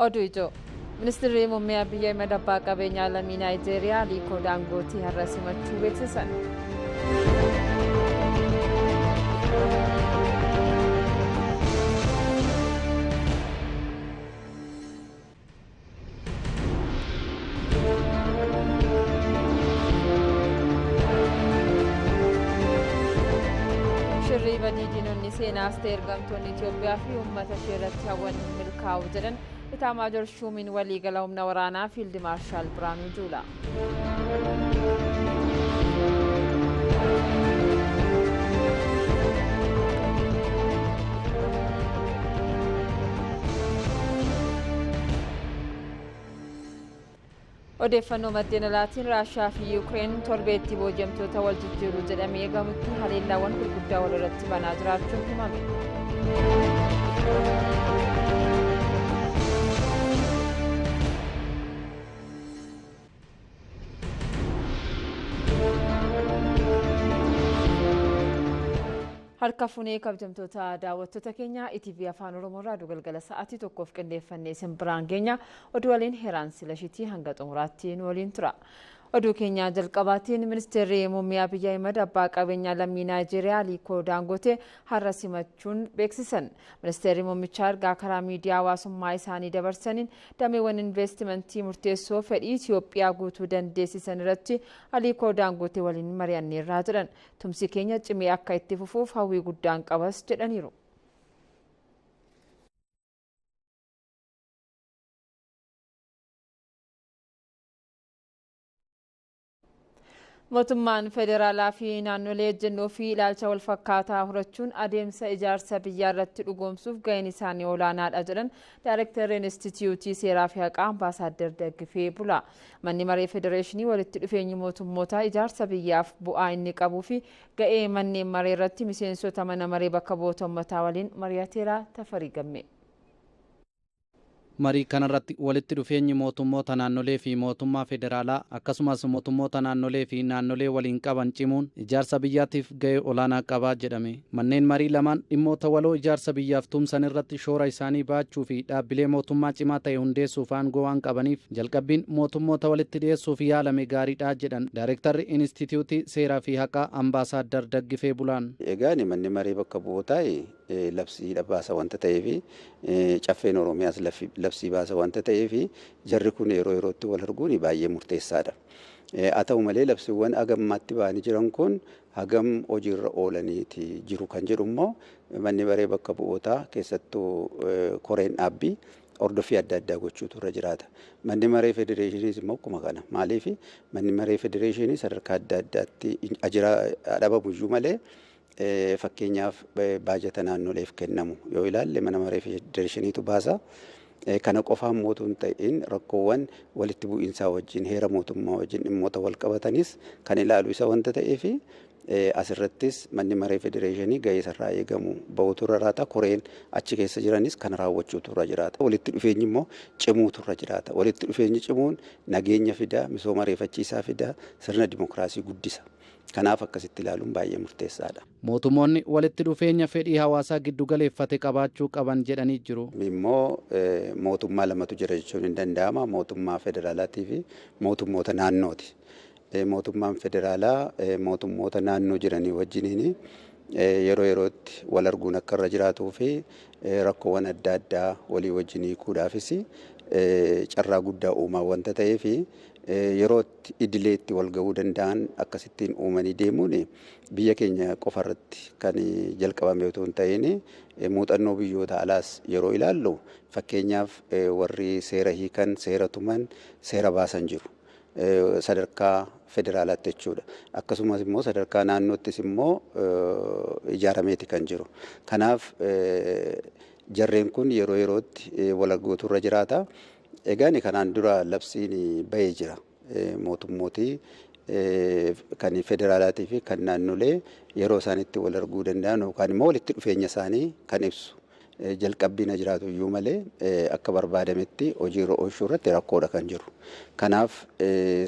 Oduu ijoo Ministeerri muummee Abiy Ahmed abbaa qabeenyaa lammii Naayijeeriyaa Aliko Dangote har'a simachuu beeksisan. Shirri badii diinonni seenaas ta'e ergamtoonni Itoophiyaa fi uummata ishee irratti hawwan milkaa'u jedhan Itaamaajoor Shumiin waliigala humna waraanaa Fiild Maarshaal Biraanuu Juulaa. Odeeffannoo maddeen alaatiin Raashiyaa fi Yuukireen torbeetti boojamtoota wal jijjiiruu jedhamee eegamutti haleellaawwan gurguddaa wal irratti banaa jiraachuun himame. Harka funee kabajamtoota daawwattoota keenya ETV Afaan Oromoorraa galgala sa'aatii tokkoof qindeeffannee isin biraan geenya oduu waliin Heraan Silashiitii hanga xumuraatti nu waliin tura. Oduu keenya jalqabaatiin Ministeerri muummee Abiy Ahmed abbaa qabeenyaa lammii Naayijeeriyaa Aliko Dangote har'a simachuun beeksisan. Ministeerri muummichaa ergaa karaa miidiyaa hawaasummaa isaanii dabarsaniin dameewwan investimentii murteessoo fedhii Itoophiyaa guutuu dandeessisan irratti Aliko Dangote waliin mari'anneerra jedhan. Tumsi keenya cimee akka itti fufuuf hawwii guddaan qabas jedhaniiru. Mootummaan federaalaa fi naannolee ejjennoo fi ilaalcha wal fakkaataa horachuun adeemsa ijaarsa biyyaa irratti dhugoomsuuf gaheen isaanii olaanaadha jedhan Daayirektarri Inistituutii Seeraa fi Haqaa Ambaasaadder Daggifee Bulaa. Manni maree Federeeshinii walitti dhufeenyi mootummootaa ijaarsa biyyaaf bu'aa inni qabuu fi ga'ee manneen maree irratti miseensota mana maree bakka bu'oota uummataa waliin mari'ateera Tafarii Gammee. Marii kanarratti walitti dhufeenyi mootummoota naannolee fi mootummaa federaalaa akkasumas mootummoota naannolee fi naannolee waliin qaban cimuun ijaarsa biyyaatiif ga'ee olaanaa qabaa jedhame. Manneen marii lamaan dhimmoota waloo ijaarsa biyyaaf tumsan irratti shoora isaanii baachuu fi dhaabbilee mootummaa cimaa ta'e hundeessuuf aangoo waan qabaniif jalqabbiin mootummoota walitti dhiyeessuuf yaalame gaariidha jedhan Daayirektarri Inistituutii Seeraa fi Haqaa Ambaasaadder Daggifee Bulaan. Egaan manni marii bakka bu'ootaa labsii baasa wanta ta'eef caffeen Oromiyaas labsii baasa wanta ta'eef jarri kun yeroo yerootti wal arguun baay'ee murteessaadha. Haa ta'u malee labsiiwwan hagammaatti ba'anii jiran kun hagam hojiirra oolaniiti jiru kan jedhu immoo manni maree bakka bu'ootaa keessattuu koreen dhaabbii hordoffii adda addaa gochuutu irra jiraata. Manni maree federeeshiniis immoo akkuma kana. Maaliif manni maree federeeshinii sadarkaa adda addaatti dhabamuyyuu malee fakkeenyaaf baajata naannoleef kennamu yoo ilaalle mana maree federeeshiniitu baasa. Kana qofaan mootummaan ta'in rakkoowwan walitti bu'iinsaa wajjin heera mootummaa wajjin dhimmoota wal qabatanis kan ilaalu isa wanta ta'eef asirrattis manni maree federeeshinii gahee isarraa eegamu bahuutu irra jiraata. Koreen achi keessa jiranis kan raawwachuutu irra jiraata. Walitti dhufeenyi immoo cimuutu irra jiraata. Walitti dhufeenyi cimuun nageenya fida, misooma ariifachiisaa fida, sirna dimookiraasii guddisa. Kanaaf akkasitti ilaaluun baay'ee murteessaadha. Mootummoonni walitti dhufeenya fedhii hawaasaa giddu galeeffate qabaachuu qaban jedhanii jiru. Immoo mootummaa lamatu jira jechuun hin danda'ama. Mootummaa federaalaatii fi mootummoota naannooti. Mootummaan federaalaa mootummoota naannoo jiranii wajjiniin yeroo yerootti wal arguun akka irra jiraatuu fi rakkoowwan adda addaa walii wajjin hiikuudhaafis carraa guddaa uumaa wanta ta'eef yerootti idileetti wal ga'uu danda'an akkasittiin uumanii deemuun biyya keenya qofarratti kan jalqabame otoo hin ta'in muuxannoo biyyoota alaas yeroo ilaallu fakkeenyaaf warri seera hiikan, seera tuman, seera baasan jiru. Sadarkaa federaalaatti jechuudha. Akkasumas immoo sadarkaa naannoottis immoo ijaarameeti kan jiru. Kanaaf jarreen kun yeroo yerootti wal arguutu irra jiraata. Egaan kanaan dura labsiin bahee jira. Mootummootii kan federaalaatii fi kan naannolee yeroo isaanitti wal arguu danda'an yookaan immoo walitti dhufeenya isaanii kan ibsu. Jalqabbiin jiraatu iyyuu malee akka barbaadametti hojiirra oolchuu irratti rakkoodha kan jiru. Kanaaf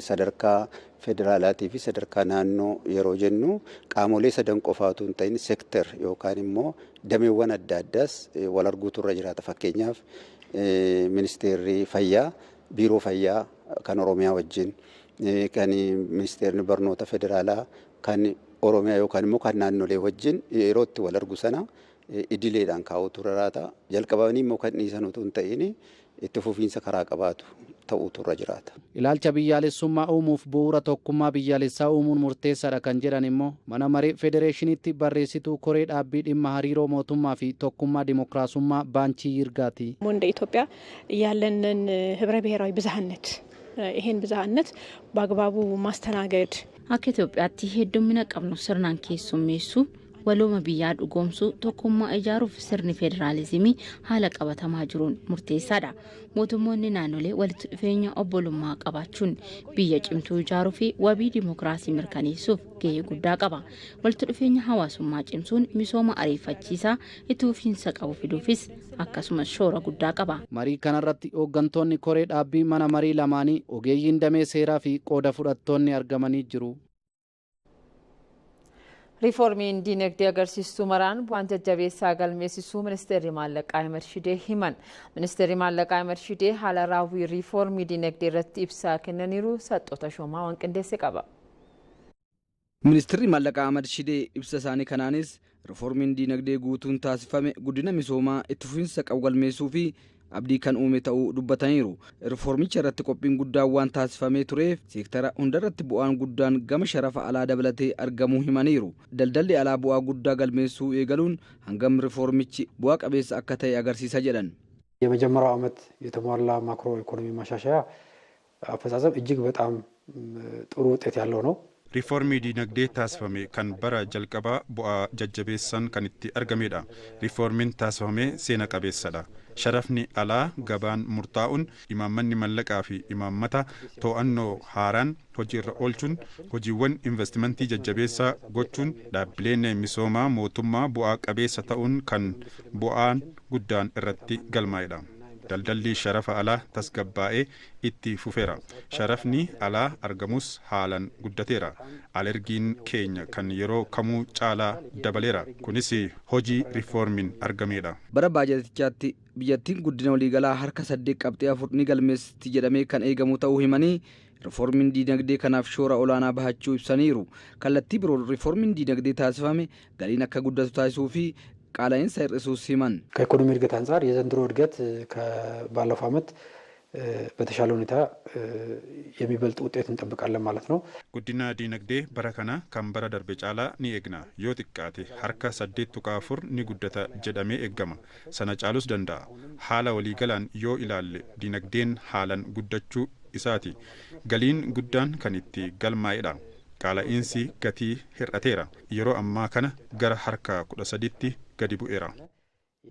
sadarkaa federaalaatii fi sadarkaa naannoo yeroo jennu qaamolee sadan qofaatu hin ta'in sektor yookaan immoo dameewwan adda addaas wal arguutu irra jiraata. Fakkeenyaaf ministeerri fayyaa biiroo fayyaa kan Oromiyaa wajjin kan ministeerri barnoota federaalaa kan Oromiyaa yookaan immoo kan naannolee wajjin yeroo itti wal argu sana idileedhaan kaa'uu turraata. Jalqabanii immoo kan dhiisan utuu hin ta'in itti fufiinsa karaa qabaatu ta'uu turra jiraata. Ilaalcha biyyaalessummaa uumuuf bu'uura tokkummaa biyyaalessaa uumuun murteessaadha kan jedhan immoo mana maree federeeshiniitti barreessituu koree dhaabbii dhimma hariiroo mootummaa fi tokkummaa dimokiraasummaa baanchii yirgaati. እንደ ኢትዮጵያ ያለንን ህብረ ብሔራዊ ብዝሃነት ይሄን ብዝሃነት በአግባቡ ማስተናገድ akka Itoophiyaatti heddummina qabnu sirnaan keessummeessu walooma biyyaa dhugoomsuu tokkummaa ijaaruuf sirni federaalizimii haala qabatamaa jiruun murteessaadha. Mootummoonni naannolee walitti dhufeenya obbolummaa qabaachuun biyya cimtuu ijaaruu fi wabii dimokiraasii mirkaneessuuf gahee guddaa qaba. Walitti dhufeenya hawaasummaa cimsuun misooma ariifachiisaa itti fufiinsa qabu fiduufis akkasumas shoora guddaa qaba. Marii kanarratti hooggantoonni koree dhaabbii mana marii lamaanii ogeeyyiin damee seeraa fi qooda fudhattoonni argamanii jiru. Riiformiin diinagdee agarsiistuu maraan bu'aan jajjabeessaa galmeessisuu ministeerri maallaqaa Ahmed Shidee himan. Ministeerri maallaqaa Ahmed Shidee haala raawwii riiformii diinagdee irratti ibsaa kennaniiru saxxoota shoomaa waan qindeesse qaba. Ministeerri maallaqaa Ahmed Shidee ibsa isaanii kanaanis riiformiin diinagdee guutuun taasifame guddina misoomaa itti fufiinsa qabu galmeessuu fi abdii kan uume ta'uu dubbataniiru. Riiformicha irratti qophiin guddaan waan taasifamee tureef seektara hundarratti bu'aan guddaan gama sharafa alaa dabalatee argamuu himaniiru. Daldalli alaa bu'aa guddaa galmeessuu eegaluun hangam riiformichi bu'aa qabeessa akka ta'e agarsiisa jedhan. የመጀመሪያው ዓመት የተሟላ ማክሮ ኢኮኖሚ ማሻሻያ አፈጻጸም እጅግ በጣም ጥሩ ውጤት ያለው ነው። Riiformii diinagdee taasifame kan bara jalqabaa bu'aa jajjabeessan kan itti argamedha. Riiformiin taasifame seena qabeessadha. Sharafni alaa gabaan murtaa'uun imaammanni mallaqaa fi imaammata to'annoo haaraan hojiirra oolchuun hojiiwwan investimentii jajjabeessaa gochuun dhaabbileen misoomaa mootummaa bu'aa qabeessa ta'uun kan bu'aan guddaan irratti galmaa'edha. Daldalli sharafa alaa tasgabbaa'ee itti fufeera. Sharafni alaa argamus haalan guddateera. Alergiin keenya kan yeroo kamuu caalaa dabaleera. Kunis hojii riiformiin argamedha. Bara baajetichaatti biyyattiin guddina waliigalaa harka 8.4 ni galmeessitti jedhamee kan eegamu ta'uu himanii riiformiin diinagdee kanaaf shoora olaanaa bahachuu ibsaniiru. Kallattii biroo riiformiin diinagdee taasifame galiin akka guddatu taasisuu fi ቃላይን ሳይርሱስ ሲማን ከኢኮኖሚ እድገት አንፃር የዘንድሮ እድገት ከባለፈው ዓመት በተሻለ ሁኔታ የሚበልጥ ውጤት እንጠብቃለን ማለት ነው። ጉዲና ዲነግዴ በረከና ከንበረ ደርቤ ጫላ ኒ ኤግና ዮ xiqqaate harka 8.4 ni guddata jedhamee eegama. Sana caalus danda'a. Haala waliigalaan yoo ilaalle diinagdeen haalan guddachuu isaati. Galiin guddaan kan itti galmaa'edha. Qaala'insi gatii hir'ateera. Yeroo ammaa kana gara harka 13tti gadi bu'eera.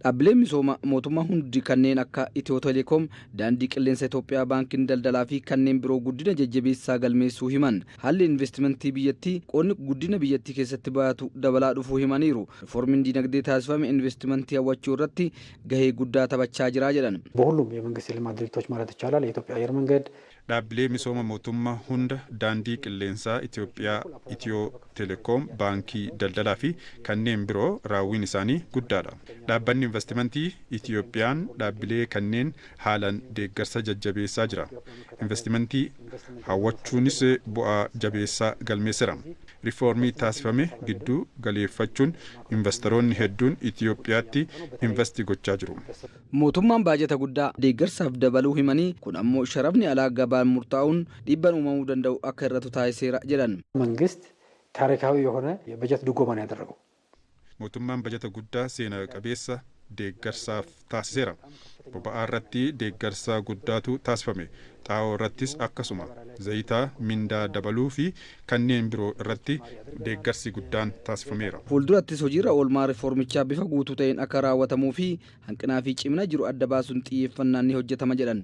Dhaabbileen misooma mootummaa hundi kanneen akka Itiyoo Teleekoom, daandii qilleensa Itoophiyaa, baankiin daldalaa fi kanneen biroo guddina jajjabeessaa galmeessuu himan. Haalli investimentii biyyattii qoonni guddina biyyattii keessatti baatu dabalaa dhufuu himaniiru. Riiformiin diinagdee taasifame investimentii hawwachuu irratti gahee guddaa taphachaa jira jedhan. በሁሉም የመንግስት የልማት ድርጅቶች ማለት ይቻላል የኢትዮጵያ አየር መንገድ dhaabbilee misooma mootummaa hunda daandii qilleensaa Itoophiyaa, Itiyoo Teleekoom, baankii daldalaa fi kanneen biroo raawwiin isaanii guddaadha. Dhaabbanni investimentii Itiyoophiyaan dhaabbilee kanneen haalan deeggarsa jajjabeessaa jira. Investimentii hawwachuunis bu'aa jabeessaa galmeessira. Riiformii taasifame gidduu galeeffachuun investoroonni hedduun Itoophiyaatti investi gochaa jiru. Mootummaan baajata guddaa deeggarsaaf dabaluu himanii kun ammoo sharafni alaa gabaan murtaa'uun dhiibbaan uumamuu danda'u akka irratti taasiseera jedhan. መንግስት ታሪካዊ የሆነ የበጀት ድጎማ ነው ያደረገው። mootummaan bajata guddaa seena qabeessa deeggarsaaf taasiseera. Boba'aa irratti deeggarsa guddaatu taasifame. Xaa'oo irrattis akkasuma zayitaa mindaa dabaluu fi kanneen biroo irratti deeggarsi guddaan taasifameera. Fuuldurattis hojiirra oolmaa riiformichaa bifa guutuu ta'een akka raawwatamuu fi hanqinaa fi cimina jiru adda baasuun xiyyeeffannaan ni hojjetama jedhan.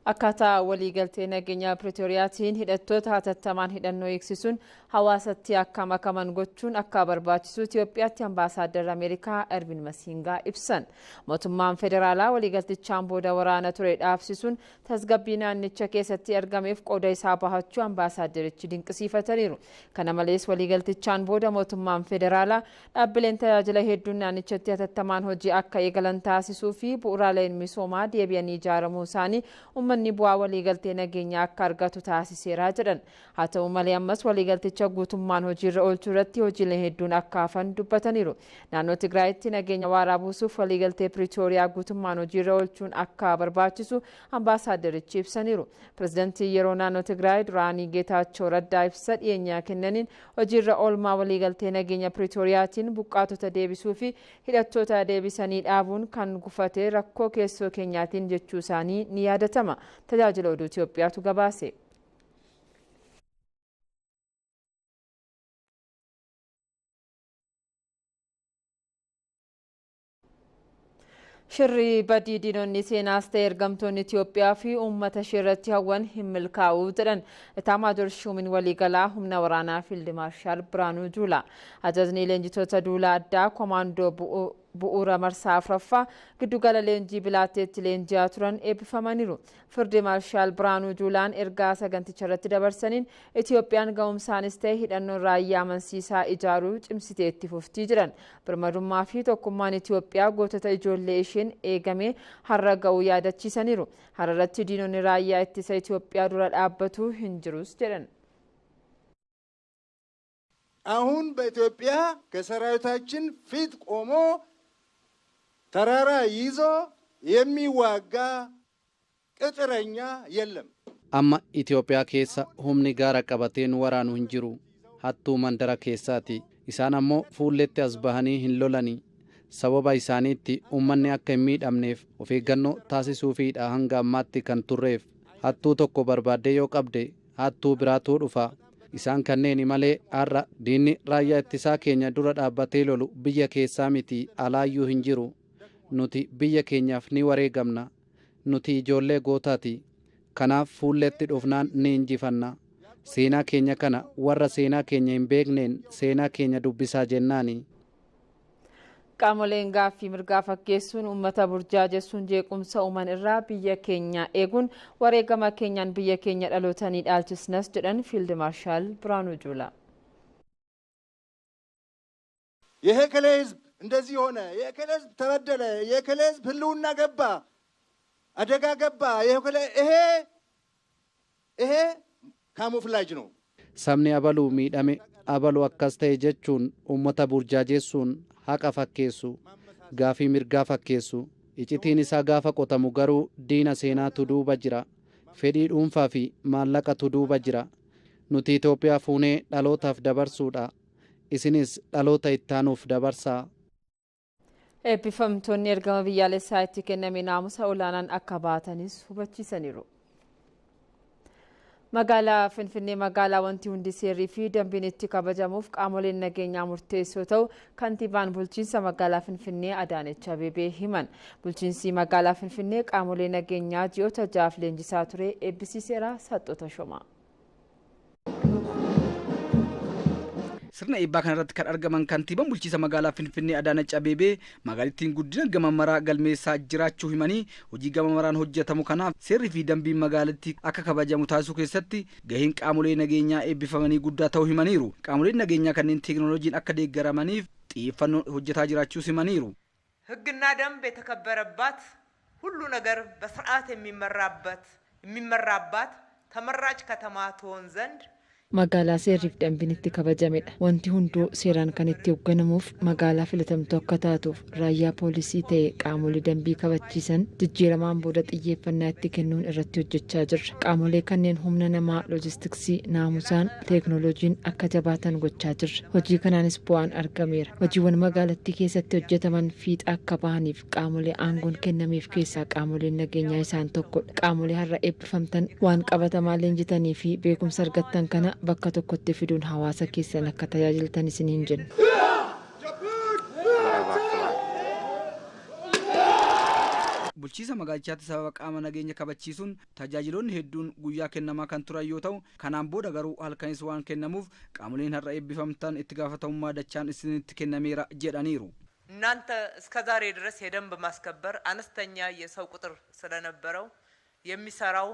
Akkaataa waliigaltee nageenya Pretooriyaatiin hidhattoota hatattamaan hidhannoo eegsisuun hawaasatti akka makaman gochuun akka barbaachisu Itoophiyaatti ambaasaaddar Ameerikaa Ervin Masingaa ibsan. Mootummaan federaalaa waliigaltichaan booda waraana ture dhaabsisuun tasgabbii naannicha keessatti argameef qooda isaa bahachuu ambaasaaddarichi dinqisiifataniiru. Kana malees waliigaltichaan booda mootummaan federaalaa dhaabbileen tajaajila hedduun naannichatti hatattamaan hojii akka eegalan taasisuu fi bu'uuraaleen misoomaa deebi'anii ijaaramuu isaanii uummanni bu'aa waliigaltee nageenyaa akka argatu taasiseera jedhan. Haa ta'u malee ammas waliigalticha guutummaan hojiirra oolchuu irratti hojiilee hedduun akka hafan dubbataniiru. Naannoo Tigraayitti nageenya waaraa buusuuf waliigaltee Pretooriyaa guutummaan hojiirra oolchuun akka barbaachisu ambaasaaddarichi ibsaniiru. Pireezidantii yeroo naannoo Tigraay duraanii Geetaachoo Raddaa ibsa dhiyeenyaa kennaniin hojiirra oolmaa waliigaltee nageenya Pretooriyaatiin buqqaatota deebisuu fi hidhattoota deebisanii dhaabuun kan gufate rakkoo keessoo keenyaatiin jechuu isaanii ni yaadatama. Tajaajila oduu Itoophiyaatu gabaase. Shirri badii diinonni seenaas ta'e ergamtoonni Itoophiyaa fi uummata ishee irratti hawwan hin milkaa'uu jedhan Itaamaajoor Shuumiin waliigalaa humna waraanaa Fiild Maarshaal Biraanuu Juulaa. Ajajni leenjitoota duulaa addaa Komaandoo bu'uura marsaa afuraffaa giddugala leenjii Bilaatteetti leenji'aa turan eebbifamaniiru. Fiild Maarshaal Biraanuu Juulaan ergaa saganticha irratti dabarsaniin Itoophiyaan ga'umsaanis ta'e hidhannoon raayyaa amansiisaa ijaaruu cimsitee itti fuftii jiran. Birmadummaa fi tokkummaan Itoophiyaa gootota ijoollee isheen eegame har'a ga'uu yaadachiisaniiru. Har'arratti diinonni raayyaa ittisa Itoophiyaa dura dhaabbatu hin jirus jedhan. አሁን በኢትዮጵያ ከሰራዊታችን ፊት ቆሞ ተራራ ይዞ የሚዋጋ ቅጥረኛ የለም። Amma Itoophiyaa keessa humni gaara qabateen waraanu hin jiru. Hattuu mandara keessaati. Isaan ammoo fuulletti as bahanii hin lolanii. Sababa isaaniitti uummanni akka hin miidhamneef of eeggannoo taasisuufiidha hanga ammaatti kan turreef. Hattuu tokko barbaaddee yoo qabde hattuu biraatu dhufa. Isaan kanneen malee har'a diinni raayyaa ittisaa keenya dura dhaabbatee lolu biyya keessaa miti alaayyuu hin jiru. Nuti biyya keenyaaf ni wareegamna. Nuti ijoollee gootaati. Kanaaf fuulletti dhufnaan ni injifanna. Seenaa keenya kana warra seenaa keenya hin beekneen seenaa keenya dubbisaa jennaani. Qaamoleen gaaffii mirgaa fakkeessuun uummata burjaajessuun jeequmsa uuman irraa biyya keenya eeguun wareegama keenyaan biyya keenya dhalootanii dhaalchisnas jedhan Fiild Maarshaal Biraanuu Juulaa. የከሌ ህዝብ እንደዚህ ሆነ፣ የከሌ ህዝብ ተበደለ፣ የከሌ ህዝብ ህልውና ገባ፣ አደጋ ገባ፣ ይሄ ካሞፍላጅ ነው። Sabni abaluu miidhame abaluu akkas ta'e jechuun uummata burjaajessuun haqa fakkeessu, gaafii mirgaa fakkeessu. Icitiin isaa gaafa qotamu garuu diina seenaatu duuba jira. Fedhii dhuunfaa fi maallaqatu duuba jira. Nuti Itoophiyaa fuunee dhalootaaf dabarsuudha. Isinis dhaloota ittaanuuf dabarsaa. Eebbifamtoonni ergama biyyaalessaa itti kenname naamusa olaanaan akka baatanis hubachiisaniiru. Magaalaa Finfinnee magaalaa wanti hundi seerrii fi dambiin itti kabajamuuf qaamoleen nageenyaa murteessoo ta'u kantiibaan bulchiinsa magaalaa Finfinnee Adaanech Abeebee himan. Bulchiinsi magaalaa Finfinnee qaamolee nageenyaa ji'oota 6 leenjisaa ture eebbisiiseera. Saxxoota Shomaa. Sirna eebbaa kanarratti kan argaman kantiibaan bulchiinsa magaalaa Finfinnee Adaanech Abeebee magaalattiin guddina gama maraa galmeessaa jiraachuu himanii hojii gama maraan hojjetamu kanaaf seerri fi dambiin magaalattii akka kabajamu taasisuu keessatti gaheen qaamolee nageenyaa eebbifamanii guddaa ta'uu himaniiru. Qaamoleen nageenyaa kanneen teekinooloojiin akka deeggaramaniif xiyyeeffannoo hojjetaa jiraachuus himaniiru. ሕግና ደንብ የተከበረባት ሁሉ ነገር በስርዓት የሚመራባት ተመራጭ ከተማ ትሆን ዘንድ magaalaa seerriif dambiin itti kabajamedha. Wanti hunduu seeraan kan itti hoogganamuuf magaalaa filatamtuu akka taatuuf raayyaa poolisii ta'e qaamolee dambii kabachiisan jijjiiramaan booda xiyyeeffannaa itti kennuun irratti hojjechaa jirra. Qaamolee kanneen humna namaa, loojistiksii, naamusaan, teeknooloojiin akka jabaatan gochaa jirra. Hojii kanaanis bu'aan argameera. Hojiiwwan magaalattii keessatti hojjetaman fiixa akka bahaniif qaamolee aangoon kennameef keessaa qaamoleen nageenyaa isaan tokkodha. Qaamolee har'a eebbifamtan waan qabatamaa leenjitanii fi beekumsa argattan kana bakka tokkotti fiduun hawaasa keessan akka tajaajiltan isiniin jenna. bulchiisa magaalichaatti sababa qaama nageenya kabachiisuun tajaajiloonni hedduun guyyaa kennamaa kan turan yoo ta'u kanaan booda garuu halkanis waan kennamuuf qaamoleen har'a eebbifamtan itti gaafatamummaa dachaan isinitti kennameera jedhaniiru. እናንተ እስከዛሬ ድረስ የደንብ ማስከበር አነስተኛ የሰው ቁጥር ስለነበረው የሚሰራው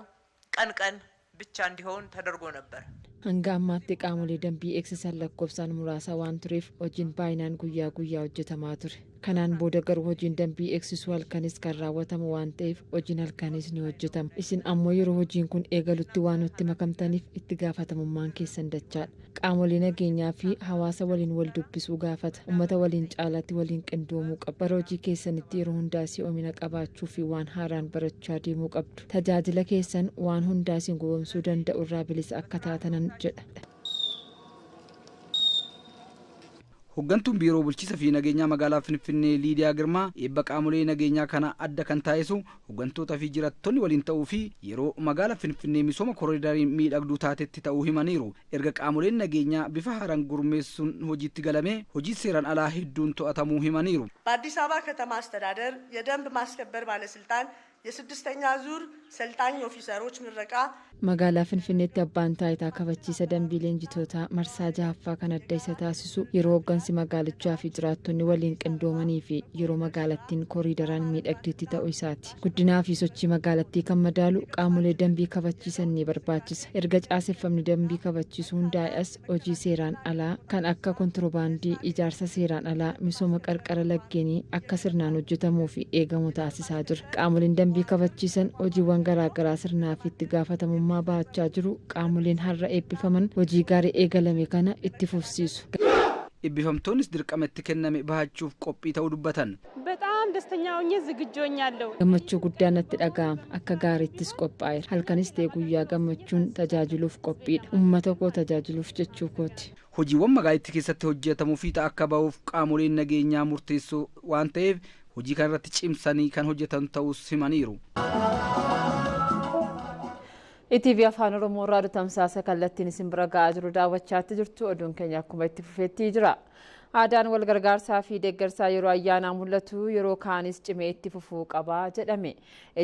ቀን ብቻ እንዲሆን ተደርጎ ነበር። hanga ammaatti qaamolee dambii eegsisan lakkoofsaan muraasa waan tureef hojiin baay'inaan guyyaa hojjetamaa ture. kanaan booda garuu hojiin dambii eegsisuu halkanis kan raawwatamu waan ta'eef hojiin halkanis ni hojjetama. isin ammoo yeroo hojiin kun eegalutti waan nutti makamtaniif itti gaafatamummaan keessan dachaadha. qaamolee nageenyaa fi hawaasa waliin wal dubbisuu gaafata. uummata waliin caalaatti waliin qindoomuu qabu. bara hojii keessanitti yeroo hundaa si'oomina qabaachuu fi waan haaraan barachaa deemuu qabdu. tajaajila keessan waan hundaa isin gowwoomsuu danda'u irraa bilisa akka taatanan jedha. Hooggantuun biiroo bulchiisa fi nageenyaa magaalaa Finfinnee Liidiyaa Girmaa eebba qaamolee nageenyaa kana adda kan taasisu hooggantoota fi jiraattonni waliin ta'uu fi yeroo magaalaa Finfinnee misooma koriidarii miidhagduu taatetti ta'uu himaniiru. erga qaamoleen nageenyaa bifa haaraan gurmeessuun hojiitti galamee hojii seeraan alaa hedduun to'atamuu himaniiru. በአዲስ አበባ ከተማ አስተዳደር የደንብ ማስከበር ባለስልጣን የስድስተኛ ዙር ሰልጣኝ ኦፊሰሮች ምረቃ magaalaa Finfinneetti abbaan taayitaa kabachiisa dambii leenjitootaa marsaa 6ffaa kan adda isa taasisu yeroo hooggansi magaalichaa fi jiraattonni waliin qindoomanii fi yeroo magaalattiin koriidaraan miidhagdeetti ta'uu isaati. guddinaa fi sochii magaalattii kan madaalu qaamolee dambii kabachiisan ni barbaachisa. erga caaseffamni dambii kabachiisuu hundaa'es hojii seeraan alaa kan akka kontirobaandii, ijaarsa seeraan alaa, misooma qarqara laggeenii akka sirnaan hojjetamuu fi eegamu taasisaa jira. qaamoleen dambii kabachiisan hojiiwwan garaagaraa sirnaa fi itti gaafatamummaa baachaa jiru. qaamoleen har'a eebbifaman hojii gaarii eegalame kana itti fufsiisu. eebbifamtoonnis dirqama itti kenname bahachuuf qophii ta'uu dubbatan. በጣም ደስተኛ ሆኜ ዝግጁ ሆኛለሁ። gammachuu guddaan natti dhaga'ama. akka gaariittis qophaa'eera. halkanis ta'e guyyaa gammachuun tajaajiluuf qophiidha. uummata koo tajaajiluuf jechuu kooti. hojiiwwan magaalattii keessatti hojjetamuu fi ta'a akka bahuuf qaamoleen nageenyaa murteessoo waan ta'eef hojii kanarratti cimsanii kan hojjetan ta'us himaniiru. ETV afaan Oromoo irraa tamsaasa kallattiin isin bira ga'aa jiru daawwachaatti jirtu. oduun keenya akkuma itti fufeetti jira. aadaan wal gargaarsaa fi deeggarsaa yeroo ayyaanaa mul'atu yeroo kaanis cimee itti fufuu qaba jedhame.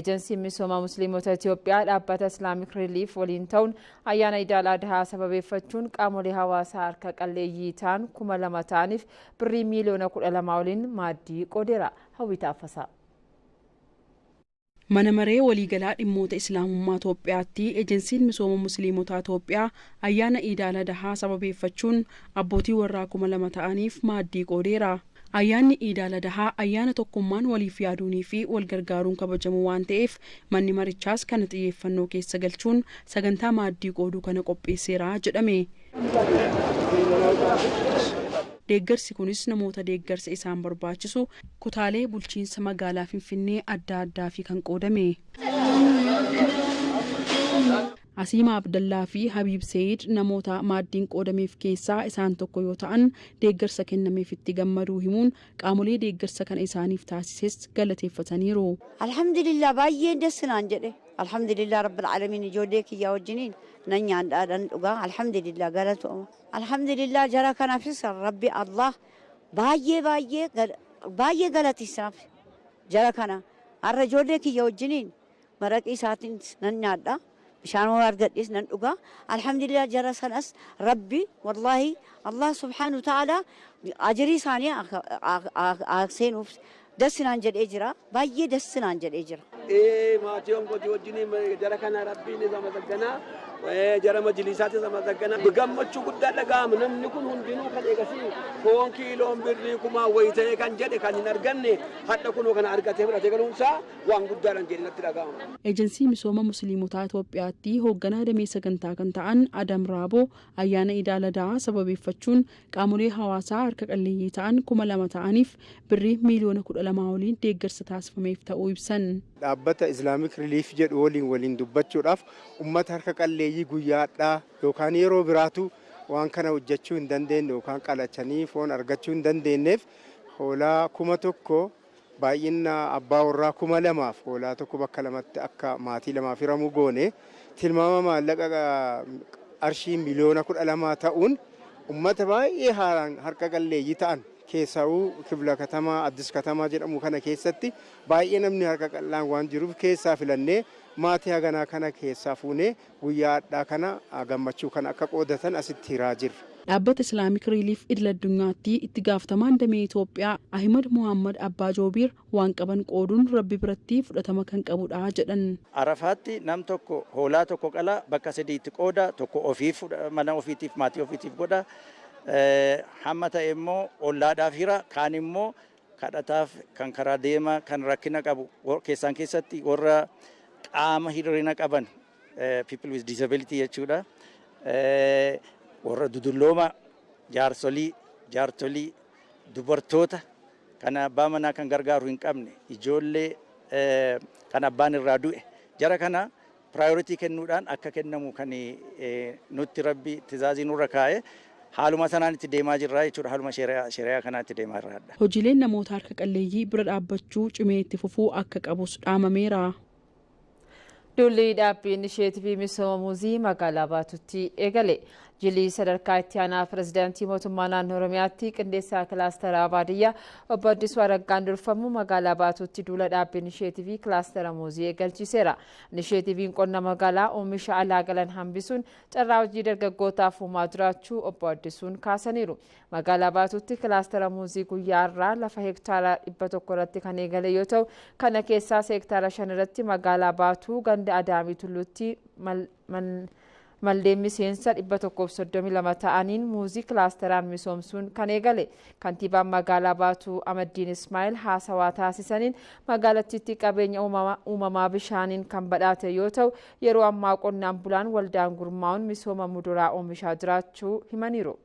eejensiin misooma musliimota Itoophiyaa dhaabbata Islaamic Relief waliin ta'uun ayyaana Iidal Adhaa sababeeffachuun qaamolee hawaasaa harka qalleeyyii ta'an 2,000 ta'aniif birrii miiliyoona 12 waliin maaddii qoodeera. hawwii taaffasaa. mana maree waliigalaa dhimmoota islaamummaa Itoophiyaatti eejensiin misooma musliimotaa Itoophiyaa ayyaana Iidal Adhaa sababeeffachuun abbootii warraa 2,000 ta'aniif maaddii qoodeera. ayyaanni Iidal Adhaa ayyaana tokkummaan waliif yaaduunii fi wal gargaaruun kabajamu waan ta'eef manni marichaas kana xiyyeeffannoo keessa galchuun sagantaa maaddii qooduu kana qopheesseera jedhame. deeggarsi kunis namoota deeggarsa isaan barbaachisu kutaalee bulchiinsa magaalaa Finfinnee adda addaa fi kan qoodame. Asiima Abdallaa fi Habiib Seeyid namoota maaddiin qoodameef keessaa isaan tokko yoo ta'an deeggarsa kennameef itti gammaduu himuun qaamolee deeggarsa kana isaaniif taasises galateeffataniiru. alhamdulillah baay'ee dessinaan jedhe alhamdulillah rabbil alamin ijoollee kiyyaa wajjiniin nan nyaadhaan dhugaa alhamdulillah galatooma alhamdulillah jara kanaafis rabbi allah baay'ee galatisaaf jara kana har'a ijoollee kiyya wajjiniin maraqii isaatiin nan nyaadha. bishaan argadhis nan dhugaa alhamdulillah jara sanas rabbi wallahi allah subhanahu ta'ala ajrii isaanii seenuuf dessinaan jedhee jira. baay'ee dessinaan jedhee jira. maatii onkootii wajjin jara kana rabbiin isa masagganaa jara majlisaatti isa masagganaa gammachuu guddaa dhaga'ama. namni kun hundinuu kan eegasii foon kiiloon birrii 1,000 wayitee kan jedhe kan hin arganne hadha kunoo kana argatee fudhatee galuunsaa waan guddaadhaan jedhe natti dhaga'ama. eejensii misooma musliimotaa Itoophiyaatti hoogganaa damee sagantaa kan ta'an Adam Raaboo ayyaana Iidal Adhaa sababeeffachuun qaamolee hawaasaa harka qalleeyyii ta'an 2,000 ta'aniif birrii miiliyoona 12 waliin deeggarsa taasifameef ta'uu ibsan. dhaabbata Islaamic Relief jedhu waliin dubbachuudhaaf ummata harka qalleeyyii guyyaadhaa yookaan yeroo biraatu waan kana hojjechuu hin dandeenye yookaan qalachanii foon argachuu hin dandeenyeef hoolaa 1,000 baay'ina abbaa warraa 2,000 hoolaa tokko bakka lamatti akka maatii lamaaf hiramuu goone tilmaama maallaqa qarshii miiliyoona 12 ta'uun ummata baay'ee harka qalleeyyii ta'an Keessaa'uu kibla katamaa addis katamaa jedhamu kana keessatti baay'ee namni harka qal'aan waan jiruuf keessaa filannee maatii haganaa kana keessaa fuunee guyyaa addaa kana gammachuu kana akka qoodatan asitti hiraa jirra. Dhaabbata Islaamik Riiliif idil addunyaatti itti gaafatamaan damee Itoophiyaa Ahimad Muhammad Abbaa Joobiir waan qaban qooduun Rabbi biratti fudhatama kan qabudha jedhan. Arafaatti nam tokko hoolaa tokko qala bakka sadiitti qooda tokko ofiif mana ofiitiif maatii ofiitiif godha. Hamma ta'e immoo ollaadhaaf hira kaan immoo kadhataaf kan karaa deema kan rakkina qabu keessaan keessatti warra qaama hir'ina qaban people with disability jechuudha. Warra dudullooma jaarsolii jaartolii dubartoota kan abbaa manaa kan gargaaru hin qabne ijoollee kan abbaan irraa du'e jara kana priority kennuudhaan akka kennamu kan nutti Rabbi tizaazii nurra kaa'e. Haaluma sanaan itti deemaa jirra jechuudha. Haaluma shari'aa kanaa itti deemaa jirra. Hojiileen namoota harka qalleeyyii bira dhaabbachuu cimee itti fufuu akka qabus dhaamameera. Dulli dhaabbii inisheetivii misooma muuzii magaalaa Baatuutti eegale. Jilii sadarkaa itti aanaa pirezidaantii mootummaa naannoo Oromiyaatti qindeessaa kilaasteraa baadiyyaa obbo Addisuu Araggaan durfamu magaalaa Baatuutti duula dhaabbii inisheetivii kilaastera muuzii eegalchiiseera. Inisheetiviin qonna magaalaa oomisha alaa galan hambisuun carraa hojii dargaggootaaf uumaa jiraachuu obbo Addisuun kaasaniiru. Magaalaa Baatuutti kilaastera muuzii guyyaa irraa lafa heektaara 100 irratti kan eegale yoo ta'u kana keessaas heektaara 5 irratti magaalaa Baatuu ganda Adaamii Tulluutti malleen miseensa 132 ta'aniin muuzii kilaasteraan misoomsuun kan eegale. Kantiibaan magaalaa Baatuu Amaddiin Ismaa'il haasawaa taasisaniin magaalattiitti qabeenya uumamaa bishaaniin kan badhaate yoo ta'u yeroo ammaa qonnaan bulaan waldaan gurmaa'uun misooma muduraa oomishaa jiraachuu himaniiru.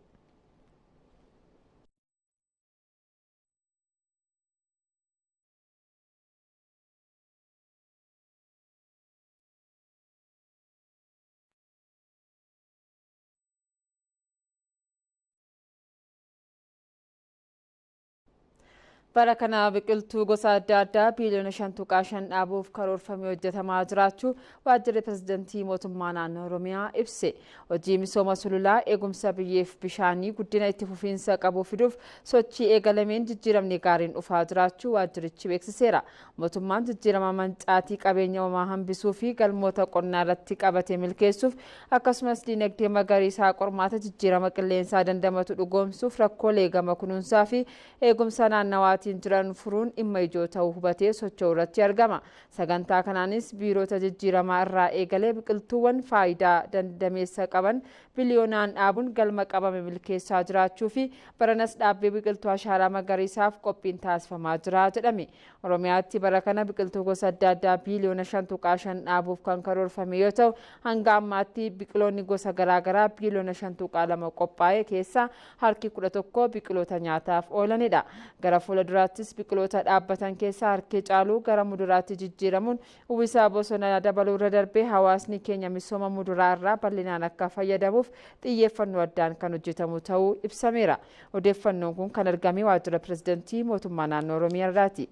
Bara kana biqiltuu gosa adda addaa biiliyoona 5.5 dhaabuuf karoorfamee hojjetamaa jiraachuu waajjirri pirezidantii mootummaa naannoo Oromiyaa ibse. Hojii misooma sululaa eegumsa biyyeef bishaanii guddina itti fufiinsa qabu fiduuf sochii eegalameen jijjiiramni gaariin dhufaa jiraachuu waajjirichi beeksiseera. Mootummaan jijjiirama mancaatii qabeenya uumamaa hambisuu fi galmoota qonnaa irratti qabate milkeessuuf akkasumas dinagdee magariisaa qormaata jijjiirama qilleensaa dandamatu dhugoomsuuf rakkoolee gama kunuunsaa fi eegumsa naannawaa jiran furuun dhimma ijoo ta'uu hubatee socho'uu irratti argama. Sagantaa kanaanis biiroota jijjiiramaa irraa eegalee biqiltuuwwan faayidaa dandameessa qaban biliyoonaan dhaabuun galma qabame milkeessaa jiraachuu fi baranas dhaabbii biqiltuu ashaaraa magariisaaf qophiin taasifamaa jira jedhame. Oromiyaatti bara kana biqiltuu gosa adda addaa biliyoona 5.5 dhaabuuf kan karoorfame yoo ta'u hanga ammaatti biqiloonni gosa garaagaraa biliyoona 5.2 qophaa'e keessaa harki 11 biqiloota nyaataaf oolanidha. Gara fuulduraattis biqiloota dhaabbatan keessaa harki caaluu gara muduraatti jijjiiramuun uwwisaa bosonaa dabaluu irra darbee hawaasni keenya misooma muduraa irraa bal'inaan akka fayyadamuuf xiyyeeffannoo addaan kan hojjetamu ta'uu ibsameera. Odeeffannoon kun kan argame waajjira pirezidantii mootummaa naannoo Oromiyaa irraati.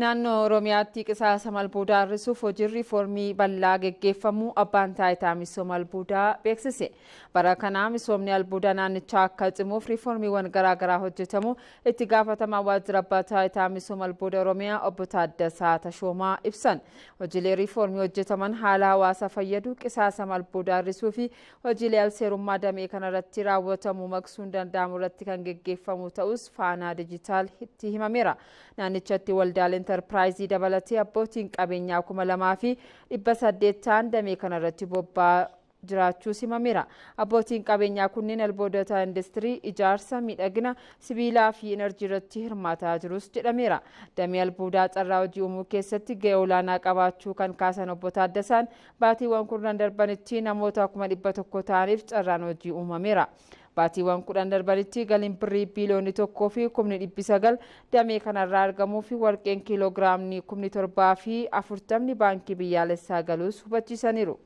Naannoo Oromiyaatti qisaasa albuudaa hir'isuuf hojiin riifoormii bal'aa geggeeffamuu abbaan taayitaa misooma albuudaa beeksise. Bara kana misoomni albuudaa naannichaa akka cimuuf riifoormiiwwan garaagaraa hojjetamu itti gaafatamaa waajjira abbaa taayitaa misooma albuudaa Oromiyaa obbo Taaddasaa Tashoomaa ibsan. Hojiilee riifoormii hojjetaman haala hawaasa fayyadu qisaasa albuudaa hir'isuu fi hojiilee alseerummaa damee kanarratti raawwatamu maqsuun danda'amu irratti kan geggeeffamu ta'us faanaa dijitaal itti himameera. Naannichatti waldaaleen enterpiraayizii dabalatee abbootiin qabeenyaa 2,800 ta'an damee kanarratti bobba'aa jiraachuu himameera. Abbootiin qabeenyaa kunneen albuudota industirii, ijaarsa, miidhagina, sibiilaa fi enerjii irratti hirmaataa jirus jedhameera. Damee albuudaa carraa hojii uumuu keessatti gahee olaanaa qabaachuu kan kaasan obbo Taaddasaan baatiiwwan 10 darbanitti namoota 100,000 ta'aniif carraan hojii uumameera. Baatiiwwan 10 darbanitti galiin birrii biliyoonii 1 fi 900 damee kanarraa argamuu fi warqeen kiiloogiraamni 740 baankii biyyaalessaa galuus hubachiisaniiru.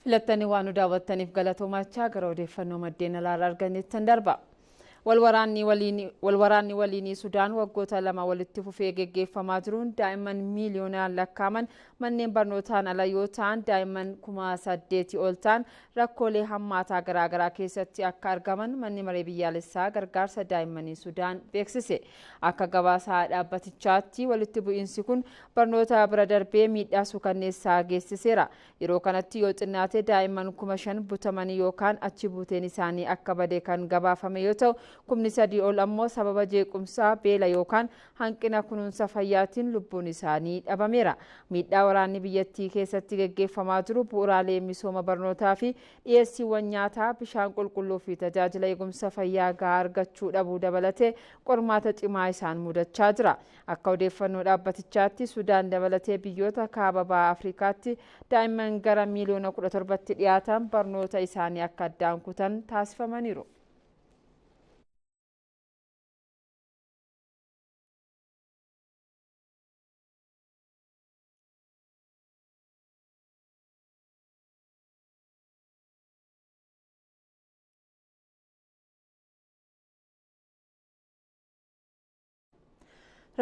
filattanii waan nu daawwattaniif galatoomachaa gara odeeffannoo maddeen alaarraa arganneettan darba. Walwaraanni waliinii Sudaan waggoota lama walitti fufee geggeeffamaa jiruun daa'imman miiliyoonaan lakkaaman manneen barnootaan ala yoo ta'an daa'imman 8,000 ol ta'an rakkoolee hammaataa garaagaraa keessatti akka argaman manni maree biyyaalessaa gargaarsa daa'immanii Sudaan beeksise. Akka gabaasaa dhaabbatichaatti walitti bu'iinsi kun barnoota bira darbee miidhaa suukanneessaa geessiseera. Yeroo kanatti yoo xinnaate daa'imman 5,000 butamanii yookaan achi buuteen isaanii akka bade kan gabaafame yoo ta'u 3,000 ol ammoo sababa jeequmsaa beela yookaan hanqina kunuunsa fayyaatiin lubbuun isaanii dhabameera. Miidhaa waraanni biyyattii keessatti geggeeffamaa jiru bu'uuraalee misooma barnootaa fi dhiyeessiiwwan nyaataa bishaan qulqulluu fi tajaajila eegumsa fayyaa gahaa argachuu dhabuu dabalatee qormaata cimaa isaan mudachaa jira. Akka odeeffannoo dhaabbatichaatti Sudaan dabalatee biyyoota kaaba bahaa Afrikaatti daa'imman gara miiliyoona 17 dhiyaatan barnoota isaanii akka addaan kutan taasifamaniiru.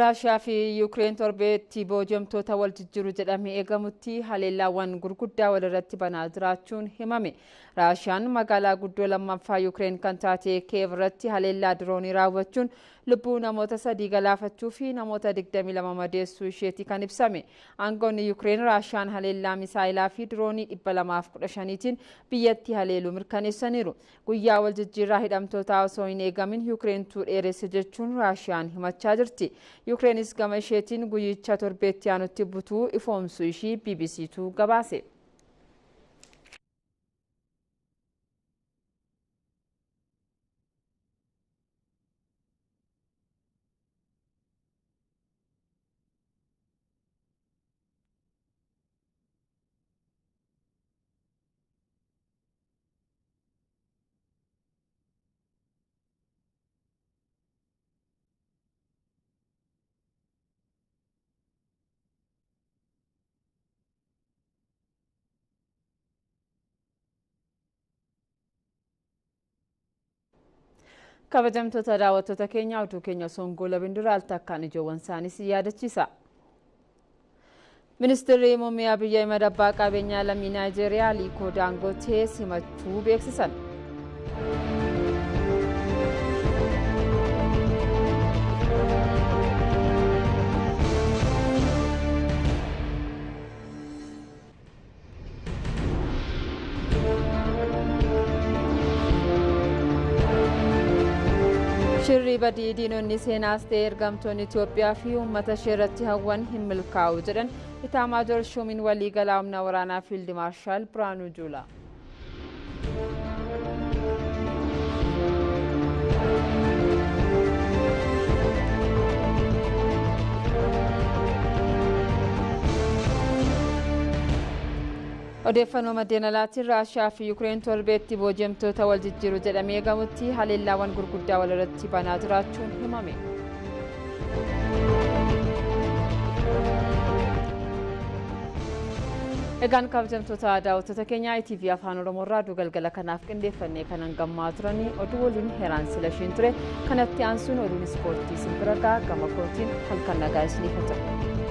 Raashiyaa fi Yuukireen torbeetti boojamtoota wal jijjiiru jedhamee eegamutti haleellaawwan gurguddaa walirratti banaa jiraachuun himame. Raashiyaan magaalaa guddoo lammaffaa Yuukireen kan taate Kiyev irratti haleellaa diroonii raawwachuun lubbuu namoota 3 galaafachuu fi namoota 22 madeessuu isheeti kan ibsame. Aangoonni Yuukireen Raashiyaan haleellaa misaayilaa fi diroonii 215tiin biyyattii haleeluu mirkaneessaniiru. Guyyaa wal jijjiirraa hidhamtootaa osoo hin eegamin Yuukireentu dheeresse jechuun Raashiyaan himachaa jirti. Yuukireenis gama isheetiin guyyicha torbeetti aanutti butuu ifoomsuu ishii BBCtu gabaase. Kabajamtoota daawwattoota keenya oduu keenya songoo labindura altakkaan ijoowwan isaaniis yaadachiisa. Ministeerri muummee Abiy Ahmed abbaa qabeenyaa lammii Naayijeeriyaa Aliko Dangote simachuu beeksisan. Shirri badii diinonni seenaas ta'e ergamtoonni Itoophiyaa fi uummata ishee irratti hawwan hin milkaa'u jedhan Itaamaajoor Shumiin waliigalaa humna waraanaa Fiild Maarshaal Biraanuu Juulaa. Odeeffannoo maddeen alaatiin Raashiyaa fi Yuukireen torbeetti boojamtoota wal jijjiiru jedhamee eegamutti haleellaawwan gurguddaa walirratti banaa jiraachuun himame. Egaan kabajamtoota daawwattoota keenyaa ITV Afaan Oromoorraa galgala kanaaf qindeeffannee kan hangammaa turanii oduu waliin Heraan Silashiin ture. Kanatti aansuun oduun ispoortii simbira gama kootiin halkan nagaa isiniif haa ta'u.